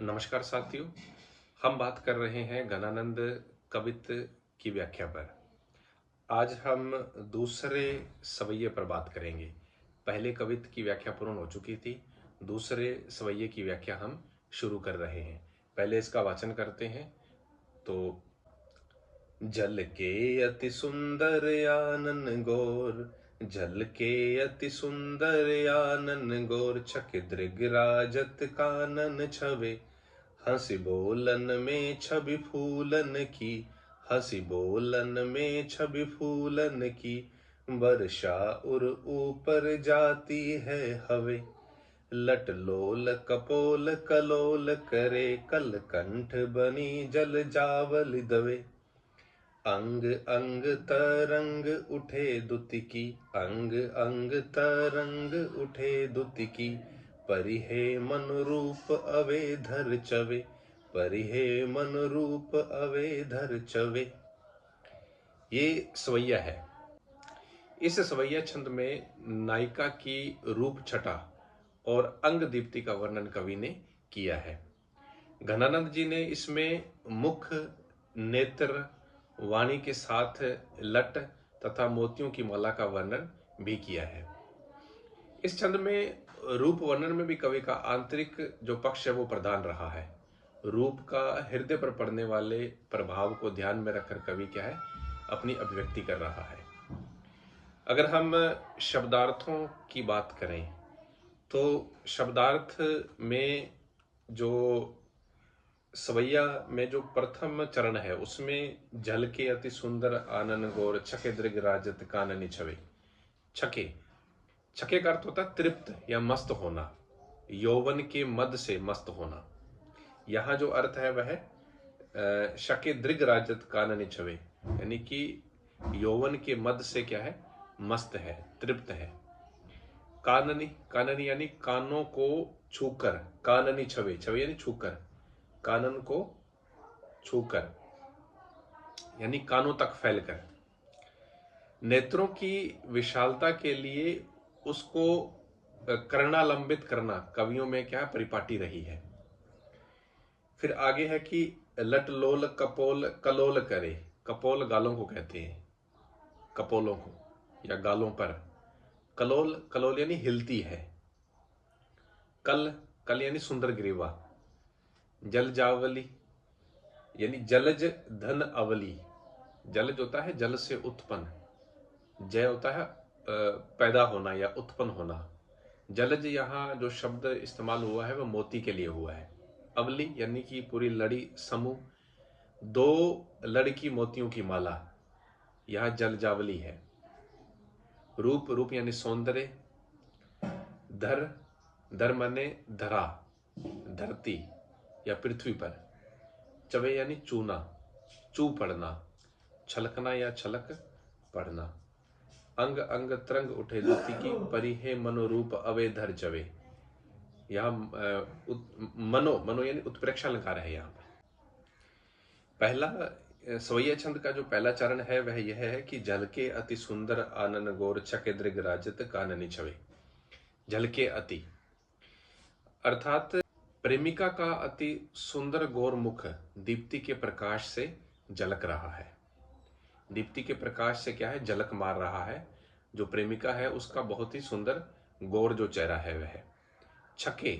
नमस्कार साथियों। हम बात कर रहे हैं घनानंद कवित की व्याख्या पर। आज हम दूसरे सवैये पर बात करेंगे। पहले कवित की व्याख्या पूर्ण हो चुकी थी, दूसरे सवैये की व्याख्या हम शुरू कर रहे हैं। पहले इसका वाचन करते हैं। तो जल के अति सुंदर आनन गोर, जल के अति सुंदर आनन गोर, छक दृग राजत कानन छवे, हंसी बोलन में छवि फूलन की, हंसी बोलन में छवि फूलन की, वर्षा उर ऊपर जाती है हवे, लट लोल कपोल कलोल करे, कल कंठ बनी जल जावल दवे, अंग अंग तरंग उठे दुतिकी, अंग अंग तरंग उठे दुतिकी, परिहे मन रूप अवेधर चवे, परिहे मन रूप अवेधर चवे। ये सवैया है। इस सवैया छंद में नायिका की रूप छटा और अंग दीप्ति का वर्णन कवि ने किया है। घनानंद जी ने इसमें मुख, नेत्र, वाणी के साथ लट तथा मोतियों की माला का वर्णन भी किया है। इस छंद में रूप वर्णन में भी कवि का आंतरिक जो पक्ष है वो प्रधान रहा है। रूप का हृदय पर पड़ने वाले प्रभाव को ध्यान में रखकर कवि क्या है, अपनी अभिव्यक्ति कर रहा है। अगर हम शब्दार्थों की बात करें तो शब्दार्थ में जो सवैया में जो प्रथम चरण है उसमें जल के अति सुंदर आनन गोर, छके दृग राजत काननी छवे। छके, छके का अर्थ होता है तृप्त या मस्त होना, यौवन के मद से मस्त होना। यहाँ जो अर्थ है वह शके दृग राजत काननी छवे, यानी कि यौवन के मद से क्या है, मस्त है, तृप्त है। काननी, काननी यानी कानों को छूकर, काननी छवे, छवे यानी छूकर, कानन को छूकर यानी कानों तक फैलकर। नेत्रों की विशालता के लिए उसको कर्णालंबित करना कवियों में क्या परिपाटी रही है। फिर आगे है कि लट लोल कपोल कलोल करे, कपोल गालों को कहते हैं, कपोलों को या गालों पर। कलोल, कलोल यानी हिलती है। कल, कल यानी सुंदर ग्रीवा। जल जावली यानी जलज धन अवली। जलज होता है जल से उत्पन्न, जय होता है पैदा होना या उत्पन्न होना। जलज यहाँ जो शब्द इस्तेमाल हुआ है वह मोती के लिए हुआ है। अवली यानी कि पूरी लड़ी, समूह, दो लड़की मोतियों की माला, यह जल जावली है। रूप, रूप यानी सौंदर्य। धर, धर माने धरा, धरती या पृथ्वी पर। चवे यानी चूना, चू पड़ना, छलकना या छलक पड़ना। अंग अंग तरंग उठे दुति की, परिहे मनोरूप अवेधर चवे। यहाँ मनो, मनो यानी उत्प्रेक्षा अलंकार है। यहाँ पर पहला सवैया छंद का जो पहला चरण है वह यह है कि जल के अति सुंदर आनन गोर, छके दृग राजत काननी छवे। जल के अति अर्थात प्रेमिका का अति सुंदर गौर मुख दीप्ति के प्रकाश से झलक रहा है। दीप्ति के प्रकाश से क्या है, झलक मार रहा है। जो प्रेमिका है उसका बहुत ही सुंदर गौर जो चेहरा है वह। छके,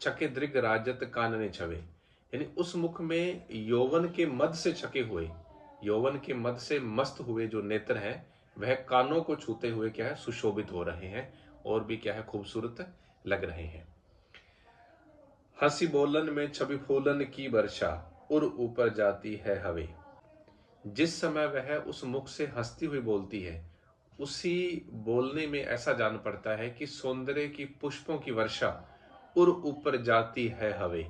छके दृग राजत कानने छवे, यानी उस मुख में यौवन के मद से छके हुए, यौवन के मद से मस्त हुए जो नेत्र हैं वह कानों को छूते हुए क्या है, सुशोभित हो रहे हैं और भी क्या है, खूबसूरत लग रहे हैं। हंसी बोलन में छवि फूलन की वर्षा, उर ऊपर जाती है हवे। जिस समय वह उस मुख से हंसती हुई बोलती है, उसी बोलने में ऐसा जान पड़ता है कि सौंदर्य की पुष्पों की वर्षा उर ऊपर जाती है हवे,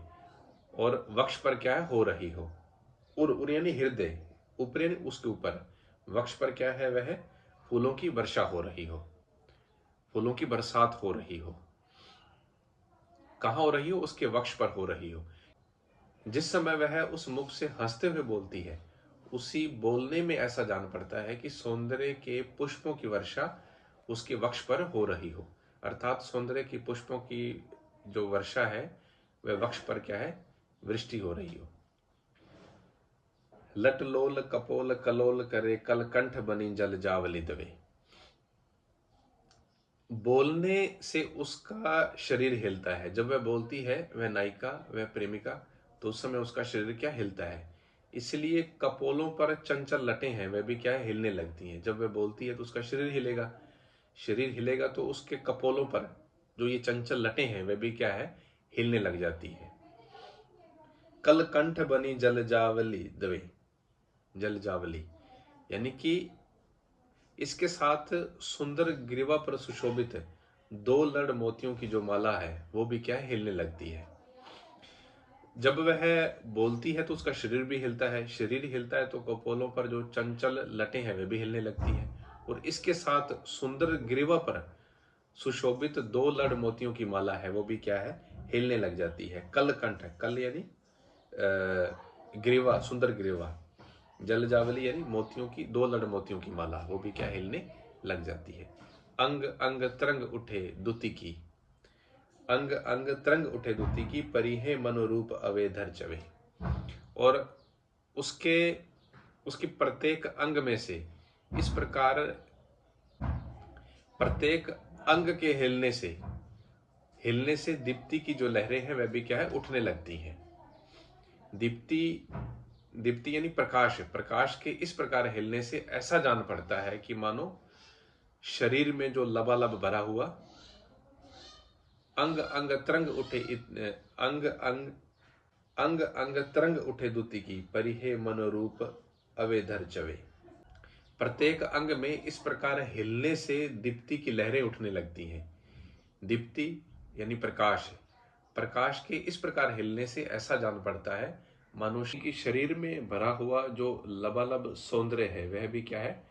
और वक्ष पर क्या है, हो रही हो। उर, उर यानी हृदय, ऊपर यानी उसके ऊपर, वक्ष पर क्या है, वह फूलों की वर्षा हो रही हो, फूलों की बरसात हो रही हो। कहाँ हो रही हो, उसके वक्ष पर हो रही हो। जिस समय वह उस मुख से हंसते हुए बोलती है, उसी बोलने में ऐसा जान पड़ता है कि सौंदर्य के पुष्पों की वर्षा उसके वक्ष पर हो रही हो। अर्थात सौंदर्य की पुष्पों की जो वर्षा है वह वक्ष पर क्या है, वृष्टि हो रही हो। लट लोल कपोल कलोल करे, कल कंठ बनी जल जावली दवे। बोलने से उसका शरीर हिलता है। जब वह बोलती है, वह नायिका, वह प्रेमिका, तो उस समय उसका शरीर क्या हिलता है। इसलिए कपोलों पर चंचल लटें हैं, वह भी क्या है, हिलने लगती हैं। जब वह बोलती है तो उसका शरीर हिलेगा, शरीर हिलेगा तो उसके कपोलों पर जो ये चंचल लटें हैं वह भी क्या है, हिलने लग जाती है। कल कंठ बनी जल जावली दवे, जल जावली यानी कि इसके साथ सुंदर ग्रीवा पर सुशोभित 2 लड़ मोतियों की जो माला है वो भी क्या है, हिलने लगती है। जब वह बोलती है तो उसका शरीर भी हिलता है, शरीर हिलता है तो कपोलों पर जो चंचल लटें हैं वे भी हिलने लगती है। और इसके साथ सुंदर ग्रीवा पर सुशोभित 2 लड़ मोतियों की माला है वो भी क्या है, हिलने लग जाती है। कल कंठ, कल यानी ग्रीवा, सुंदर ग्रीवा, जल जावली यानी मोतियों की 2 लड़ मोतियों की माला, वो भी क्या हिलने लग जाती है। अंग अंग तरंग उठे दुति की, अंग अंग तरंग उठे दुति की, परिहे मनोरूप अवेधर चवे। और उसकी प्रत्येक अंग में से इस प्रकार प्रत्येक अंग के हिलने से दीप्ति की जो लहरें हैं वह भी क्या है, उठने लगती हैं। दीप्ति, दीप्ति यानी प्रकाश, प्रकाश के इस प्रकार हिलने से ऐसा जान पड़ता है कि मानो शरीर में जो लबालब भरा हुआ अंग अंग तरंग उठे, अंग अंग अंग अंग तरंग उठे दुति की, परिहे मनोरूप अवेधर चवे। प्रत्येक अंग में इस प्रकार हिलने से दीप्ति की लहरें उठने लगती हैं। दीप्ति यानी प्रकाश, प्रकाश के इस प्रकार हिलने से ऐसा जान पड़ता है मनुष्य की शरीर में भरा हुआ जो लबालब सौंदर्य है वह भी क्या है,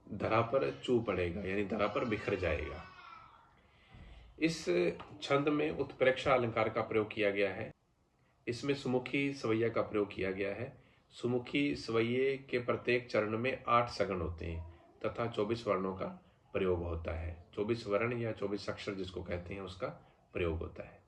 धरा पर चू पड़ेगा, यानी धरा पर बिखर जाएगा। इस छंद में उत्प्रेक्षा अलंकार का प्रयोग किया गया है। इसमें सुमुखी सवैया का प्रयोग किया गया है। सुमुखी सवैये के प्रत्येक चरण में 8 सगण होते हैं तथा 24 वर्णों का प्रयोग होता है। 24 वर्ण या 24 अक्षर जिसको कहते हैं उसका प्रयोग होता है।